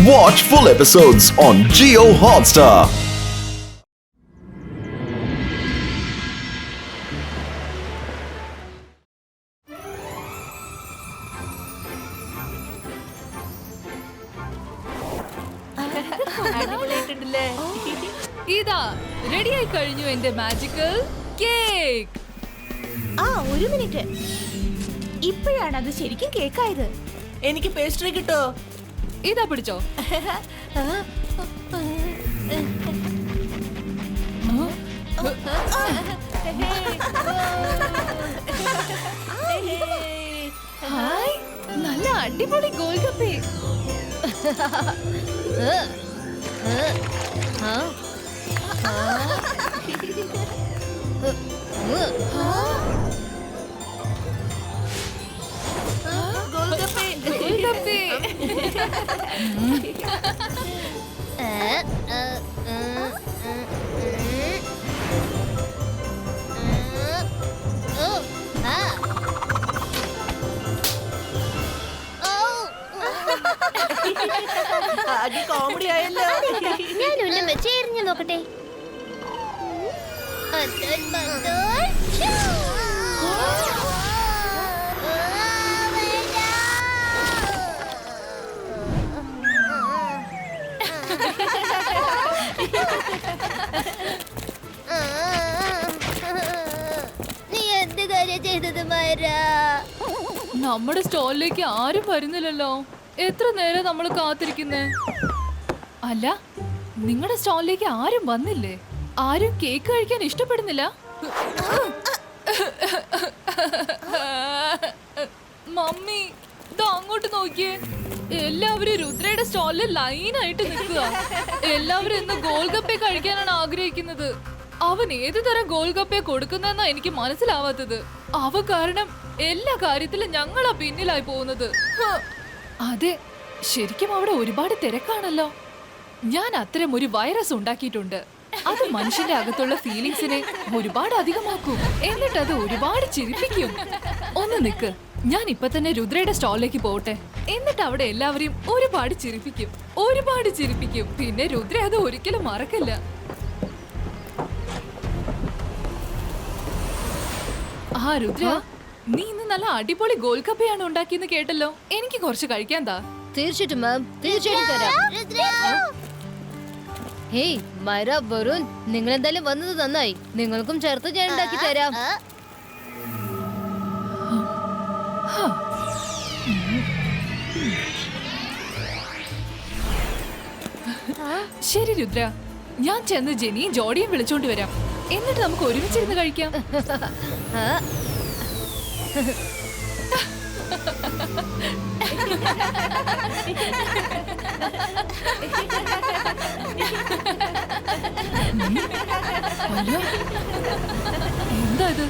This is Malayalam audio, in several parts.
Watch full episodes on Jio Hotstar. ഇതാ റെഡിയായി കഴിഞ്ഞു എന്റെ മാജിക്കൽ കേക്ക്. ഒരു മിനിറ്റ്, ഇപ്പോഴാണ് അത് ശരിക്കും കേക്കായത്. എനിക്ക് പേസ്ട്രി കിട്ടോ? ഇതാ പിടിച്ചോ. ഹായ്, നല്ല അടിപൊളി ഗോൾഗപ്പേ. കോമഡി ആയല്ലോ. ഞാനൊന്നും വെച്ച് എറിഞ്ഞു നോക്കട്ടെ. നീ എന്ത് കാര്യം ചെയ്തത് മാരാ? നമ്മുടെ സ്റ്റോളിലേക്ക് ആരും വരുന്നില്ലല്ലോ. എത്ര നേരം നമ്മൾ കാത്തിരിക്കുന്നേ? അല്ല, നിങ്ങളുടെ സ്റ്റോളിലേക്ക് ആരും വന്നില്ലേ? ആരും കേക്ക് കഴിക്കാൻ ഇഷ്ടപ്പെടുന്നില്ല? മമ്മി, ഇതാ അങ്ങോട്ട് നോക്കിയേ. എല്ലാവരും രുദ്രയുടെ സ്റ്റോളിൽ ലൈനായിട്ട് നിൽക്കുക. എല്ലാവരും ഇന്ന് ഗോൾഗപ്പെ കഴിക്കാനാണ് ആഗ്രഹിക്കുന്നത്. അവൻ ഏത് തരം ഗോൾഗപ്പെ കൊടുക്കുന്നെന്നാ എനിക്ക് മനസ്സിലാവാത്തത്. അവ കാരണം എല്ലാ കാര്യത്തിലും ഞങ്ങളാ പിന്നിലായി പോകുന്നത്. അതെ, ശരിക്കും അവിടെ ഒരുപാട് തിരക്കാണല്ലോ. ഞാൻ അത്തരം ഒരു വൈറസ് ഉണ്ടാക്കിയിട്ടുണ്ട്. അത് മനുഷ്യന്റെ അകത്തുള്ള ഫീലിങ്സിനെ ഒരുപാട് അധികമാക്കും, എന്നിട്ട് അത് ഒരുപാട് ചിരിപ്പിക്കും. ഒന്ന് നിക്ക്, ഞാൻ ഇപ്പൊ തന്നെ രുദ്രയുടെ സ്റ്റോളിലേക്ക് പോട്ടെ. എന്നിട്ട് അവിടെ എല്ലാവരെയും ഒരുപാട് ചിരിപ്പിക്കും. പിന്നെ രുദ്ര അത് ഒരിക്കലും മറക്കില്ല. ആ രുദ്ര, നീ ഇന്ന് നല്ല അടിപൊളി ഗോൾഗപ്പയാണ് ഉണ്ടാക്കിയെന്ന് കേട്ടല്ലോ. എനിക്ക് കുറച്ച് കഴിക്കാൻ താ. തീർച്ചയായിട്ടും മാം, തീർച്ചയായിട്ടും തരാം. ഹേയ് മൈര, വരുൺ, നിങ്ങൾ എന്തായാലും വന്നത് നന്നായി. നിങ്ങൾക്കും ചേർത്ത് ഞാൻ ഉണ്ടാക്കി തരാം. ശരി രുദ്ര, ഞാൻ ചെന്ന് ജെനിയും ജോഡിയും വിളിച്ചോണ്ട് വരാം. എന്നിട്ട് നമുക്ക് ഒരുമിച്ചിരുന്ന് കഴിക്കാം. എന്താ ഇത്?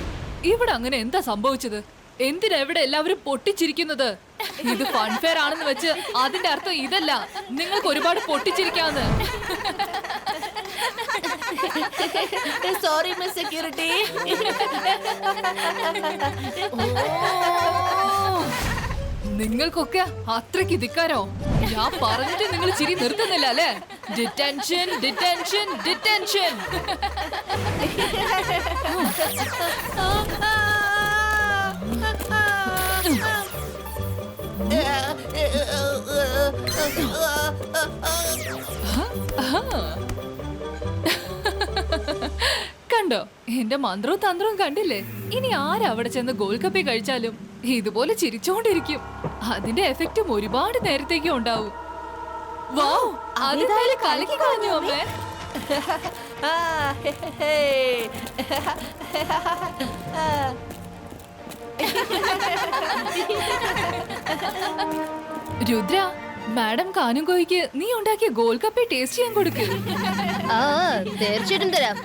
ഇവിടെ അങ്ങനെ എന്താ സംഭവിച്ചത്? എന്തിനാ ഇവിടെ എല്ലാവരും പൊട്ടിച്ചിരിക്കുന്നത്? ഇത് ഫൺഫെയർ ആണെന്ന് വെച്ച് അതിന്റെ അർത്ഥം ഇതല്ല നിങ്ങൾക്ക് ഒരുപാട് പൊട്ടിച്ചിരിക്കാന്ന്. Sorry miss security. നിങ്ങൾക്കൊക്കെ അത്രയ്ക്ക് ധിക്കാരോ? ഞാൻ പറഞ്ഞിട്ട് നിങ്ങൾ ചിരി നിർത്തുന്നില്ല അല്ലേ? Detention, detention, detention. കണ്ടോ, എന്റെ മന്ത്രവും തന്ത്രവും കണ്ടില്ലേ? ഇനി ആരവിടെ ചെന്ന് ഗോൾഗപ്പെ കഴിച്ചാലും ഇതുപോലെ ചിരിച്ചോണ്ടിരിക്കും. അതിന്റെ എഫക്റ്റും ഒരുപാട് നേരത്തേക്കും ഉണ്ടാവും. വാവ്, അതെന്തായാലും കലക്കി കളഞ്ഞു അമ്മേ. രുദ്ര, മാഡം കാനുകോയ്ക്ക് നീ ഉണ്ടാക്കിയ ഗോൾഗപ്പെ ടേസ്റ്റ് ചെയ്യാൻ കൊടുക്ക്. ആ, തീർച്ചയായിട്ടും തരാം.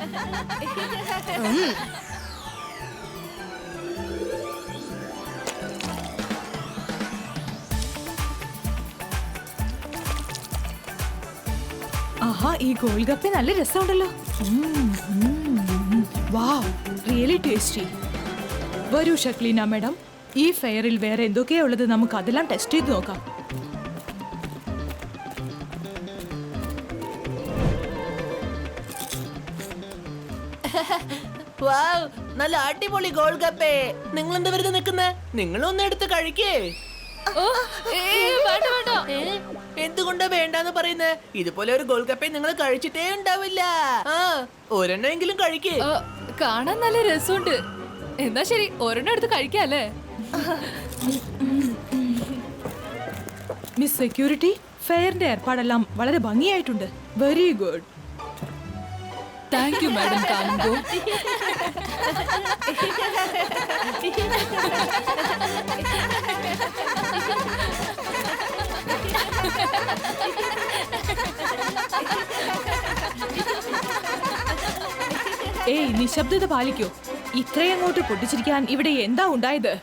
ആഹാ, ഈ ഗോൾഗപ്പെ നല്ല രസമുണ്ടല്ലോ. വാവ്, റിയലി ടേസ്റ്റി. വരൂ ഷക്ലീന മാഡം, ഈ ഫെയറിൽ വേറെ എന്തൊക്കെയാ ഉള്ളത്, നമുക്ക് അതെല്ലാം ടെസ്റ്റ് ചെയ്ത് നോക്കാം. വാവ്, നല്ല അടിപൊളി ഗോൾ കപ്പേ. നിങ്ങൾ എന്താ വെറുതെ നിൽക്കുന്നേ? നിങ്ങളൊന്ന് എടുത്ത് കഴിക്കേ. ഓ, വേണ്ട വേണ്ട. എന്തുകൊണ്ടാ വേണ്ടാന്ന് പറയുന്നേ? ഇതുപോലെ ഒരു ഗോൾ കപ്പേ നിങ്ങൾ കഴിച്ചിട്ടേ ഉണ്ടാവില്ല. ആ, ഒരെണ്ണമെങ്കിലും കഴിക്കേ. കാണാൻ നല്ല രസമുണ്ട്. എന്നാ ശരി, ഒരെണ്ണം എടുത്ത് കഴിക്കാല്ലേ? മിസ് സെക്യൂരിറ്റി, ഫെയറിന്റെ ഏർപ്പാടെല്ലാം വളരെ ഭംഗിയായിട്ടുണ്ട്. Very good. Thank you madam Kanungo. ഏയ്, നിശബ്ദത പാലിക്കൂ. ഇത്രയങ്ങോട്ട് പൊട്ടിച്ചിരിക്കാൻ ഇവിടെ എന്താ ഉണ്ടായത്?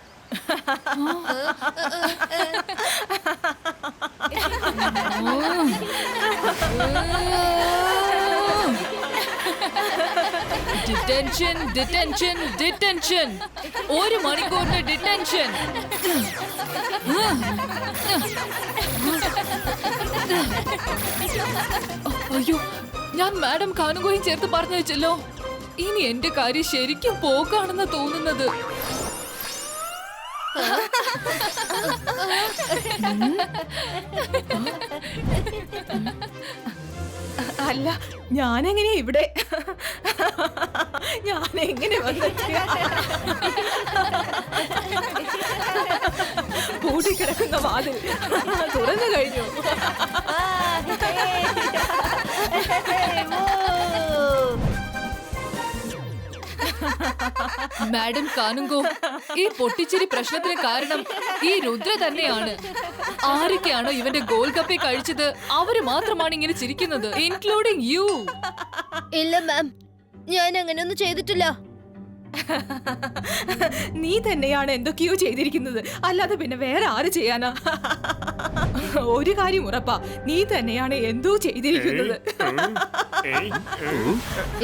Detention, detention, detention. 1 മണിക്കൂറിന് ഡിറ്റൻഷൻ. അയ്യോ, ഞാൻ മാഡം കാനുംഗോയും ചേർത്ത് പറഞ്ഞു വെച്ചല്ലോ. ഇനി എന്റെ കാര്യം ശരിക്കും പോക്കാണെന്ന് തോന്നുന്നത്. അല്ല, ഞാനെങ്ങനെയാ ഇവിടെ? ഞാനെങ്ങനെ വന്നെത്തിയ? പൂട്ടിക്കിടക്കുന്ന വാതിൽ തുറന്നു കഴിഞ്ഞു. മാഡം കാനുംഗോ, ഈ പൊട്ടിച്ചിരി പ്രശ്നത്തിന് കാരണം ഈ രുദ്ര തന്നെയാണ്. ആരൊക്കെയാണോ ഇവന്റെ ഗോൾ കപ്പി കഴിച്ചത് അവര് മാത്രമാണ് ഇങ്ങനെ ചിരിക്കുന്നത്, ഇൻക്ലൂഡിംഗ് യു. ഇല്ല മാം, ഞാൻ അങ്ങനെയൊന്നും ചെയ്തിട്ടില്ല. നീ തന്നെയാണ് എന്തൊക്കെയോ ചെയ്തിരിക്കുന്നത്, അല്ലാതെ പിന്നെ വേറെ ആര് ചെയ്യാനാ? ഒരു കാര്യം ഉറപ്പാ, നീ തന്നെയാണ് എന്തോ ചെയ്തിരിക്കുന്നത്.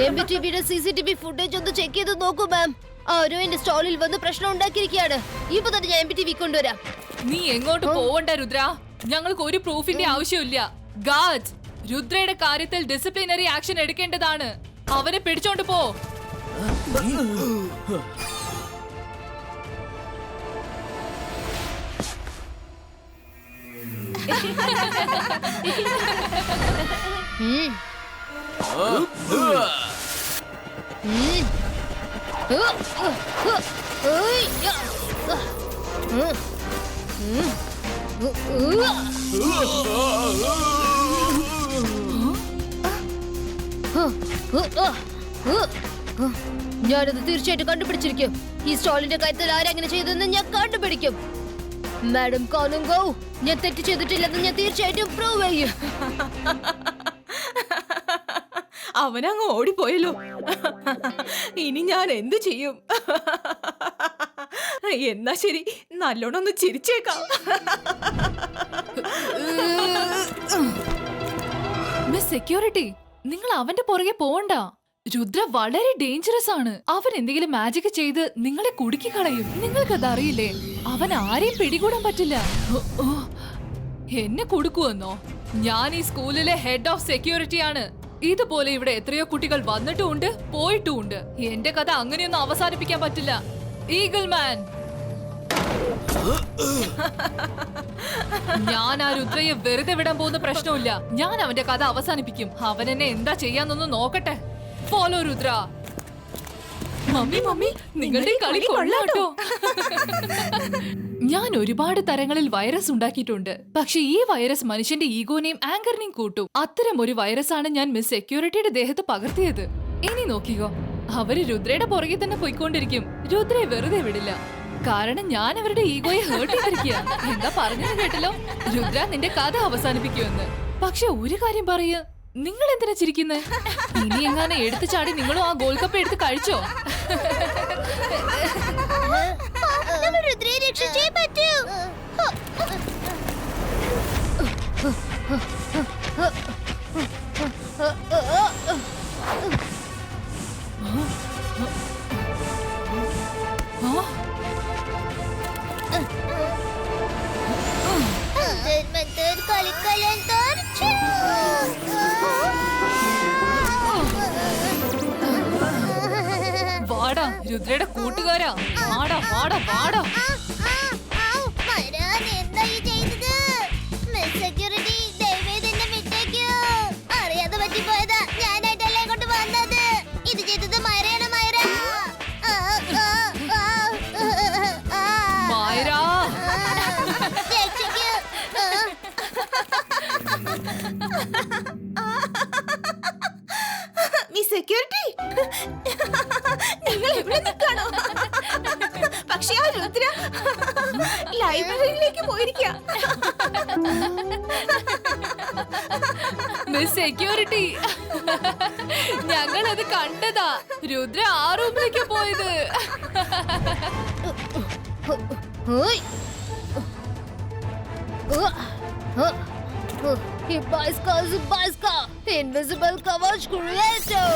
MBTVയുടെ CCTV ഫുട്ടേജ് ഒന്ന് ചെക്ക് ചെയ്ത് നോക്കൂ മാം. ആരോ എന്റെ സ്റ്റോളിൽ വന്ന് പ്രശ്നം ഉണ്ടാക്കിയിരിക്കുകയാണ്. ഇപ്പൊ തന്നെ ഞാൻ MBTV കൊണ്ടുവരാം. നീ എങ്ങോട്ട് പോവണ്ട രുദ്ര, ഞങ്ങൾക്ക് ഒരു പ്രൂഫിന്റെ ആവശ്യമില്ല. ഗാർഡ്, രുദ്രയുടെ കാര്യത്തിൽ ഡിസിപ്ലിനറി ആക്ഷൻ എടുക്കേണ്ടതാണ്. അവനെ പിടിച്ചോണ്ട് പോ. ഞാനത് തീർച്ചയായിട്ടും കണ്ടുപിടിച്ചിരിക്കും. ഈ സ്റ്റോളിന്റെ കാര്യത്തിൽ ആരങ്ങനെ ചെയ്തെന്ന് ഞാൻ കണ്ടുപിടിക്കും. മാഡം കാനുംഗോ, ഞാൻ തെറ്റ് ചെയ്തിട്ടില്ലെന്ന് ഞാൻ തീർച്ചയായിട്ടും പ്രൂവ് ചെയ്യും. അവനങ്ങ് ഓടിപ്പോയല്ലോ. ഇനി ഞാൻ എന്തു ചെയ്യും? എന്നാ ശരി, നല്ലോണം ഒന്ന് ചിരിച്ചേക്കാം. മിസ് സെക്യൂരിറ്റി, നിങ്ങൾ അവന്റെ പുറകെ പോവണ്ട. രുദ്ര വളരെ ഡേഞ്ചറസ് ആണ്. അവൻ എന്തെങ്കിലും മാജിക് ചെയ്ത് നിങ്ങളെ കുടുക്കി കളയും. നിങ്ങൾക്കത് അറിയില്ലേ? അവൻ ആരെയും പിടികൂടാൻ പറ്റില്ല. ഓ, എന്നെ കൊടുക്കുവെന്നോ? ഞാൻ ഈ സ്കൂളിലെ ഹെഡ് ഓഫ് സെക്യൂരിറ്റി ആണ്. ഇതുപോലെ ഇവിടെ എത്രയോ കുട്ടികൾ വന്നിട്ടുമുണ്ട്, പോയിട്ടുമുണ്ട്. എന്റെ കഥ അങ്ങനെയൊന്നും അവസാനിപ്പിക്കാൻ പറ്റില്ല. ഈഗിൾ മാൻ, ഞാൻ ആ രുദ്രയെ വെറുതെ വിടാൻ പോകുന്ന പ്രശ്നമില്ല. ഞാൻ അവന്റെ കഥ അവസാനിപ്പിക്കും. അവൻ എന്നെ എന്താ ചെയ്യാന്നൊന്ന് നോക്കട്ടെ. ഫോളോ രുദ്ര. മമ്മി മമ്മി, നിങ്ങളുടെ കളി കൊള്ളാട്ടോ. ഞാൻ ഒരുപാട് തരങ്ങളിൽ വൈറസ് ഉണ്ടാക്കിയിട്ടുണ്ട്. പക്ഷെ ഈ വൈറസ് മനുഷ്യന്റെ ഈഗോനെയും ആങ്കറിനെയും കൂട്ടും. അത്തരം ഒരു വൈറസ് ആണ് ഞാൻ മിസ് സെക്യൂരിറ്റിയുടെ ദേഹത്ത് പകർത്തിയത്. ഇനി നോക്കിക്കോ, അവര് രുദ്രയുടെ പുറകെ തന്നെ പോയിക്കൊണ്ടിരിക്കും. രുദ്രയെ വെറുതെ വിടില്ല. കാരണം ഞാൻ അവരുടെ ഈഗോയെ ഹേർട്ട് ചെയ്തിരിക്കുക. എന്താ പറഞ്ഞത് കേട്ടല്ലോ? രുദ്ര നിന്റെ കഥ അവസാനിപ്പിക്കുമെന്ന്. പക്ഷെ ഒരു കാര്യം പറയ്, നിങ്ങൾ എന്തിനാ ചിരിക്കുന്നേ? ഇനി എങ്ങനെ എടുത്തു ചാടി നിങ്ങളും ആ ഗോൾ കപ്പ് എടുത്ത് കഴിച്ചോ? രുദ്രയെ രക്ഷിച്ചേ പറ്റൂ. കളിക്കലാൻ തോർച്ചു. രുദ്രയുടെ കൂട്ടുകാരാ. വാടാ വാടാ വാടാ. അറിയാതെ പറ്റിപ്പോയതാ. ഞാനായിട്ടല്ലേ ഇങ്ങോട്ട് വന്നത്. ഇത് ചെയ്തത് മൈരയാണ്. മൈര മൈര, രക്ഷിക്കൂ. മിസ് സെക്യൂരിറ്റി, നിങ്ങൾ എവിടെ നിൽക്കാണോ? പക്ഷേ ആ രുദ്ര ലൈബ്രറിയിലേക്ക് പോയിരിക്കുക. മിസ് സെക്യൂരിറ്റി, ഞങ്ങളത് കണ്ടതാ. രുദ്ര ആ റൂമിലേക്ക് പോയത്. Oi! Baiska! Invisible Kavach Creator!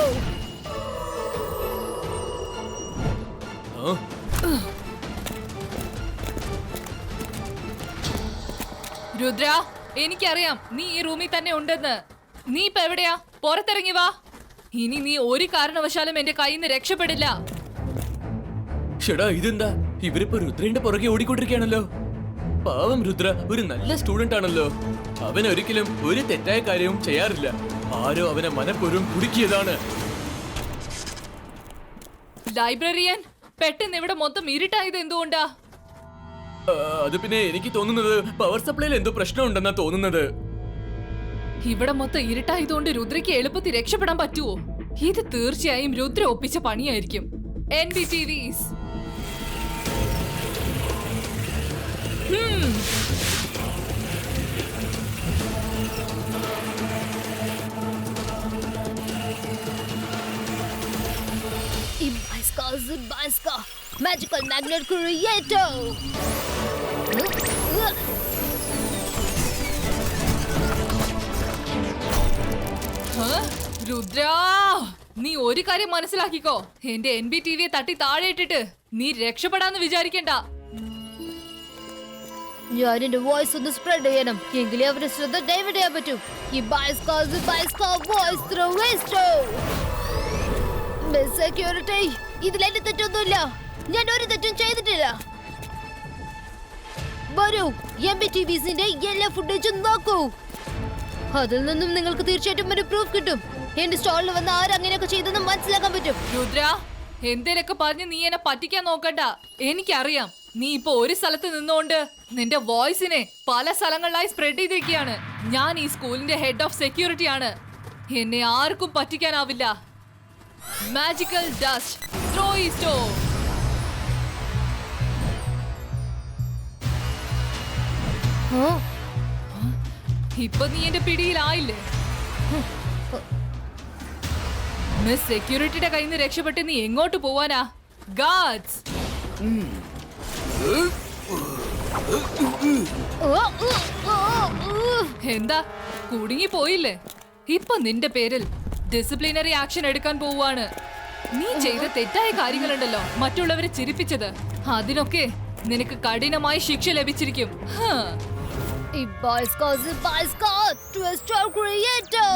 Rudra, എനിക്കറിയാം നീ ഈ റൂമിൽ തന്നെ ഉണ്ടെന്ന്. നീ ഇപ്പൊ എവിടെയാ? പുറത്തിറങ്ങി വാ. ഇനി നീ ഒരു കാരണവശാലും എന്റെ കയ്യിൽ നിന്ന് രക്ഷപ്പെടില്ല. ഷടാ, ഇതെന്താ? ഇവരിപ്പോ രുദ്രന്റെ പുറകെ ഓടിക്കൊണ്ടിരിക്കുകയാണല്ലോ. പാവം രുദ്ര ഒരു നല്ല സ്റ്റുഡന്റ് ആണല്ലോ. അവൻ ഒരിക്കലും ഒരു തെറ്റായ കാര്യവും ചെയ്യാറില്ല. ആരോ അവനെ മനഃപൂർവ്വം കുടുക്കിയതാണ്. ലൈബ്രറിയൻ, പെട്ടെന്ന് ഇവിടെ മൊത്തം ഇരുട്ടായത് എന്തുകൊണ്ടാ? അത് പിന്നെ എനിക്ക് തോന്നുന്നത് പവർ സപ്ലൈയിൽ എന്തോ പ്രശ്നമുണ്ടെന്നാ തോന്നുന്നത്. ഇവിടെ മൊത്തം ഇരുട്ടായതുകൊണ്ട് രുദ്രയ്ക്ക് എളുപ്പത്തിൽ രക്ഷപ്പെടാൻ പറ്റുമോ? ഇത് തീർച്ചയായും Rudra ഒപ്പിച്ച പണിയായിരിക്കും. NBTVs. Baiska! Magical Magnet Creator! Rudra, നീ ഒരു കാര്യം മനസ്സിലാക്കിക്കോ. എന്റെ NBTVയെ തട്ടി താഴെ ഇട്ടിട്ട് നീ രക്ഷപ്പെടാന്ന് വിചാരിക്കണ്ട. ഞാൻ എന്റെ വോയിസ് ഒന്ന് സ്പ്രെഡ് ചെയ്യണം. എങ്കിലേ അവരുടെ ശ്രദ്ധ ഡൈവേർട്ട് ചെയ്യാൻ പറ്റും. ഈ ബൈസ്ക വോയിസ് ത്രൂ വേസ്റ്റോ. മിസ് സെക്യൂരിറ്റി, ഇതിലെന്റെ തെറ്റൊന്നുമില്ല. ഞാൻ ഒരു തെറ്റും ചെയ്തിട്ടില്ല. വരൂ, MBTVസിന്റെ എല്ലാ ഫുട്ടേജും നോക്കൂ. അതിൽ നിന്നും നിങ്ങൾക്ക് തീർച്ചയായിട്ടും ഒരു പ്രൂഫ് കിട്ടും. എന്റെ സ്റ്റോളിൽ വന്ന് ആരങ്ങനെയൊക്കെ ചെയ്തെന്ന് മനസ്സിലാക്കാൻ പറ്റും. രുദ്ര, എന്തേലൊക്കെ പറഞ്ഞ് നീ എന്നെ പറ്റിക്കാൻ നോക്കണ്ട. എനിക്കറിയാം നീ ഇപ്പൊ ഒരു സ്ഥലത്ത് നിന്നോണ്ട് നിന്റെ വോയിസിനെ പല സ്ഥലങ്ങളിലായി സ്പ്രെഡ് ചെയ്തിരിക്കുകയാണ്. ഞാൻ ഈ സ്കൂളിന്റെ ഹെഡ് ഓഫ് സെക്യൂരിറ്റി ആണ്. എന്നെ ആർക്കും പറ്റിക്കാനാവില്ല. മാജിക്കൽ ഡസ്റ്റ് ത്രോ ഈസ്റ്റോ. ഇപ്പൊ നീ എന്റെ പിടിയിലായില്ലേ? മിസ് സെക്യൂരിറ്റിയുടെ കയ്യിൽ നിന്ന് രക്ഷപ്പെട്ട് നീ എങ്ങോട്ട് പോവാനാ? ഗാർഡ്സ്, എന്താ കുടുങ്ങി പോയില്ലേ? ഇപ്പൊ നിന്റെ പേരിൽ ഡിസിപ്ലിനറി ആക്ഷൻ എടുക്കാൻ പോവാണ്. നീ ചെയ്ത തെറ്റായ കാര്യങ്ങളുണ്ടല്ലോ, മറ്റുള്ളവരെ ചിരിപ്പിച്ചത്, അതിനൊക്കെ നിനക്ക് കഠിനമായ ശിക്ഷ ലഭിച്ചിരിക്കും. Twister Creator!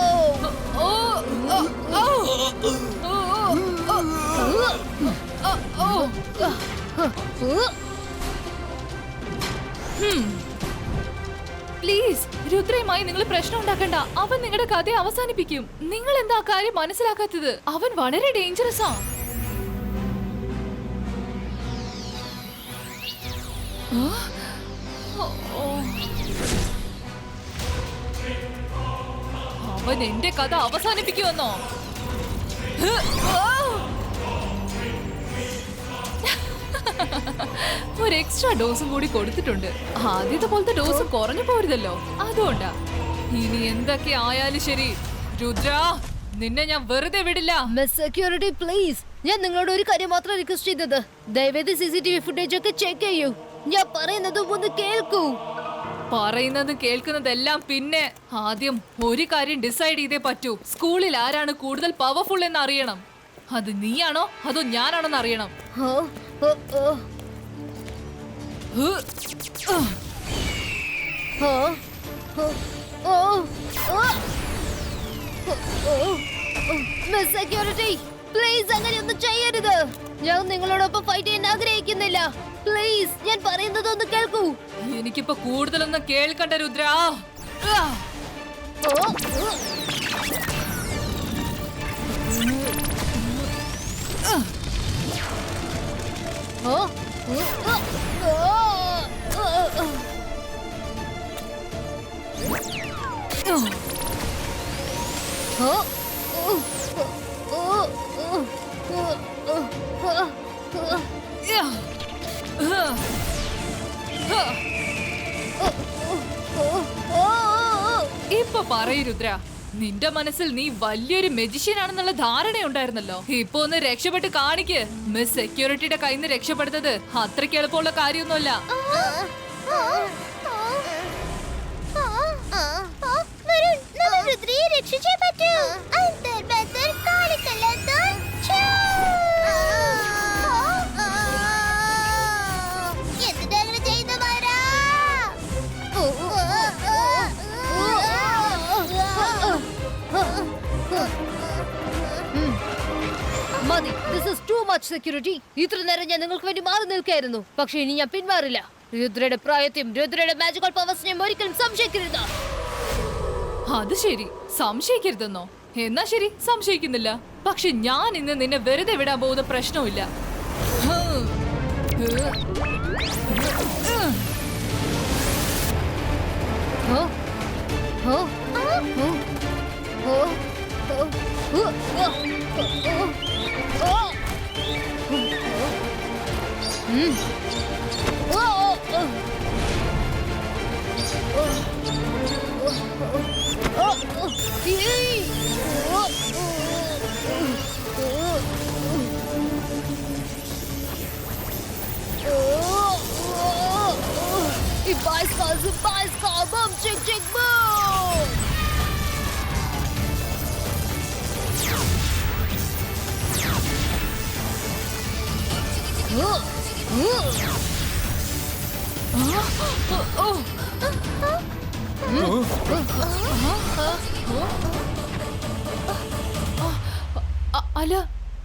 പ്ലീസ്, രുദ്രയുമായി നിങ്ങൾ പ്രശ്നം ഉണ്ടാക്കണ്ട. അവൻ നിങ്ങളുടെ കഥ അവസാനിപ്പിക്കും. നിങ്ങൾ എന്താ കാര്യം മനസ്സിലാക്കാത്തത്? അവൻ വളരെ ഡേഞ്ചറസ് ആ. അവൻ എന്റെ കഥ അവസാനിപ്പിക്കുമെന്നോ? ഒരു എക്സ്ട്രാ ഡോസും കൂടി കൊടുത്തിട്ടുണ്ട്. ആദ്യത്തെ പോലത്തെ ഡോസ് കുറഞ്ഞു പോരുതല്ലോ, അതുകൊണ്ടാ. ഇനി എന്തൊക്കെ ആയാലും ശരി രുദ്ര, നിന്നെ ഞാൻ വെറുതെ വിടില്ല. മിസ് സെക്യൂരിറ്റി പ്ലീസ്, ഞാൻ നിങ്ങളോട് ഒരു കാര്യം മാത്രം റിക്വസ്റ്റ് ചെയ്തത്. ദയവേത് CCTV ഫുട്ടേജ് ഒക്കെ ചെക്ക് ചെയ്യൂ. ഞാൻ പറയുന്നത് ഒന്ന് കേൾക്കൂ. പറയുന്നതും കേൾക്കുന്നതെല്ലാം പിന്നെ. ആദ്യം ഒരു കാര്യം ഡിസൈഡ് ചെയ്തേ പറ്റൂ. സ്കൂളിൽ ആരാണ് കൂടുതൽ പവർഫുൾ എന്ന് അറിയണം. അത് നീയാണോ അതോ ഞാനാണോന്ന് അറിയണം. മിസ് സെക്യൂരിറ്റി, പ്ലീസ് അങ്ങനെയൊന്നും ചെയ്യരുത്. ഞാൻ നിങ്ങളോടൊപ്പം ഫൈറ്റ് ചെയ്യാൻ ആഗ്രഹിക്കുന്നില്ല. പ്ലീസ് ഞാൻ പറയുന്നത് ഒന്ന് കേൾക്കൂ. എനിക്കിപ്പോ കൂടുതലൊന്നും കേൾക്കണ്ട രുദ്ര. ആ. ഓ, ഓ. ഇപ്പൊ പറയൂ രുദ്ര, നിന്റെ മനസ്സിൽ നീ വലിയൊരു മെജിഷ്യൻ ആണെന്നുള്ള ധാരണയുണ്ടായിരുന്നല്ലോ. ഇപ്പൊ ഒന്ന് രക്ഷപ്പെട്ട് കാണിക്ക്. മിസ് സെക്യൂരിറ്റിയുടെ കയ്യിൽ നിന്ന് രക്ഷപ്പെടുന്നത് അത്രയ്ക്ക് എളുപ്പമുള്ള കാര്യമൊന്നുമല്ല. മതി, this is too much security. ഇത്ര നേരം ഞാൻ നിങ്ങൾക്ക് വേണ്ടി മാറി നിൽക്കായിരുന്നു, പക്ഷെ ഇനി ഞാൻ പിന്മാറില്ല. രുദ്രയുടെ പ്രായത്തെയും രുദ്രയുടെ മാജിക്കൽ പവേഴ്സിനെയും ഒരിക്കലും സംശയിക്കരുത്. അത് ശരി, സംശയിക്കരുതെന്നോ? എന്നാ ശരി, സംശയിക്കുന്നില്ല. പക്ഷെ ഞാൻ ഇന്ന് നിന്നെ വെറുതെ വിടാൻ പോകുന്ന പ്രശ്നമില്ല. അല്ല,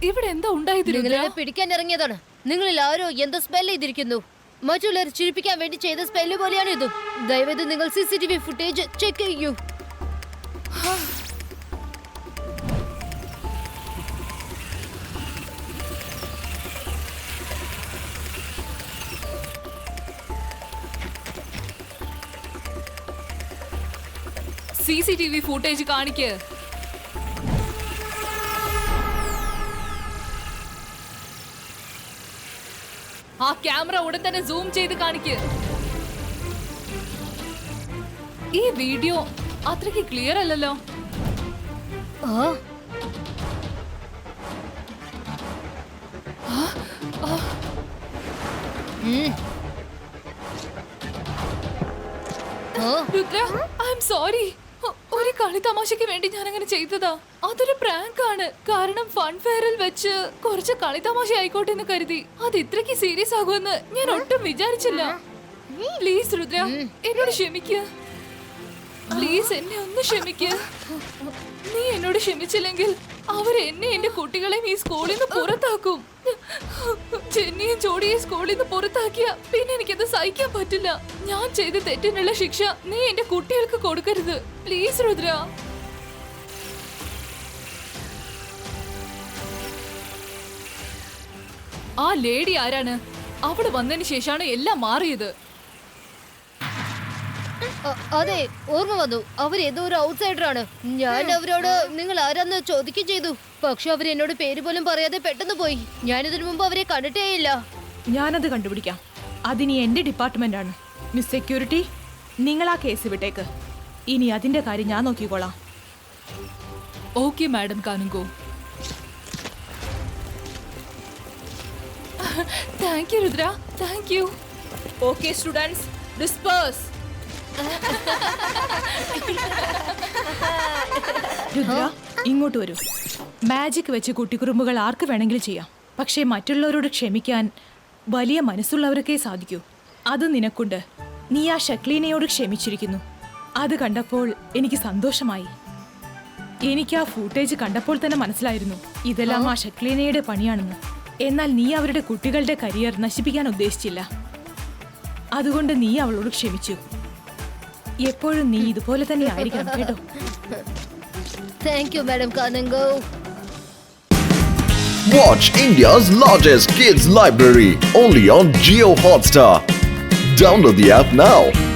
ഇവിടെ എന്താ ഉണ്ടായത്? നിങ്ങളെ പിടിക്കാൻ ഇറങ്ങിയതാണ്. നിങ്ങളിൽ ആരോ എന്തോ സ്പെൽ ചെയ്തിരിക്കുന്നു. മറ്റുള്ളവർ ചിരിപ്പിക്കാൻ വേണ്ടി ചെയ്ത സ്പെല്ല് പോലെയാണ് ഇതും. ദയവേത് നിങ്ങൾ CCTV ഫുട്ടേജ് ചെക്ക് ചെയ്യൂ. CCTV ഫുട്ടേജ് കാണിക്ക്. ആ ക്യാമറ ഉടൻ തന്നെ സൂം ചെയ്ത് കാണിക്ക്. ഈ വീഡിയോ അത്രയ്ക്ക് ക്ലിയർ അല്ലല്ലോ. Rudra, I am sorry. ഒരു കളി തമാശയ്ക്ക് വേണ്ടി ഞാൻ അങ്ങനെ ചെയ്തതാ. അതൊരു പ്രാങ്ക് ആണ്. കാരണം ഫൺ ഫെയറിൽ വെച്ച് കുറച്ച് കളി തമാശ ആയിക്കോട്ടെ എന്ന് കരുതി. അത് ഇത്രയ്ക്ക് സീരിയസ് ആകുമെന്ന് ഞാൻ ഒട്ടും വിചാരിച്ചില്ല. പ്ലീസ് രുദ്ര, എന്നോട് ക്ഷമിക്കുക. പ്ലീസ് എന്നെ ഒന്ന് ക്ഷമിക്കുക. നീ എന്നോട് ക്ഷമിച്ചില്ലെങ്കിൽ അവർ എന്നെ എന്റെ കുട്ടികളെയും ഈ സ്കൂളിൽ നിന്ന് പുറത്താക്കും. ചെന്നിയും ജോഡിയും സ്കൂളിൽ നിന്ന് പുറത്താക്കിയ പിന്നെ എനിക്കത് സഹിക്കാൻ പറ്റില്ല. ഞാൻ ചെയ്ത തെറ്റിനുള്ള ശിക്ഷ നീ എന്റെ കുട്ടികൾക്ക് കൊടുക്കരുത്. പ്ലീസ് രുദ്ര. ആ ലേഡി ആരാണ്? അവിടെ വന്നതിന് ശേഷമാണ് എല്ലാം മാറിയത്. അതെ, ഓർമ്മ വന്നു. അവർ ഏതോ ഒരു ഔട്ട്സൈഡർ ആണ്. ഞാൻ അവരോട് നിങ്ങൾ ആരാന്ന് ചോദിക്കുകയും ചെയ്തു. പക്ഷെ അവർ എന്നോട് പേര് പോലും പറയാതെ പെട്ടെന്ന് പോയി. ഞാനിതിനു മുമ്പ് അവരെ കണ്ടിട്ടേയില്ല. ഞാനത് കണ്ടുപിടിക്കാം. അതിനി എന്റെ ഡിപ്പാർട്ട്മെന്റ് ആണ്. മിസ് സെക്യൂരിറ്റി, നിങ്ങൾ ആ കേസ് വിട്ടേക്ക്. ഇനി അതിന്റെ കാര്യം ഞാൻ നോക്കിക്കോളാം. Okay madam Kanungo. Thank you Rudra, thank you. Okay students, disperse. Rudra, ഇങ്ങോട്ട് വരൂ. മാജിക് വെച്ച് കുട്ടിക്കുറുമ്പുകൾ ആർക്ക് വേണമെങ്കിലും ചെയ്യാം. പക്ഷേ മറ്റുള്ളവരോട് ക്ഷമിക്കാൻ വലിയ മനസ്സുള്ളവർക്കേ സാധിക്കൂ. അത് നിനക്കുണ്ട്. നീ ആ ഷക്ലീനയോട് ക്ഷമിച്ചിരിക്കുന്നു. അത് കണ്ടപ്പോൾ എനിക്ക് സന്തോഷമായി. എനിക്ക് ആ ഫൂട്ടേജ് കണ്ടപ്പോൾ തന്നെ മനസ്സിലായിരുന്നു ഇതെല്ലാം ആ ഷക്ലീനയുടെ പണിയാണെന്ന്. എന്നാൽ നീ അവരുടെ കുട്ടികളുടെ കരിയർ നശിപ്പിക്കാൻ ഉദ്ദേശിച്ചില്ല. അതുകൊണ്ട് നീ അവളോട് ക്ഷമിച്ചു. എപ്പോഴും നീ ഇതുപോലെ തന്നെ ആയിരിക്കണം കേട്ടോ. Thank you madam Kanungo. Watch India's largest kids library only on Jio Hotstar. Download the app now.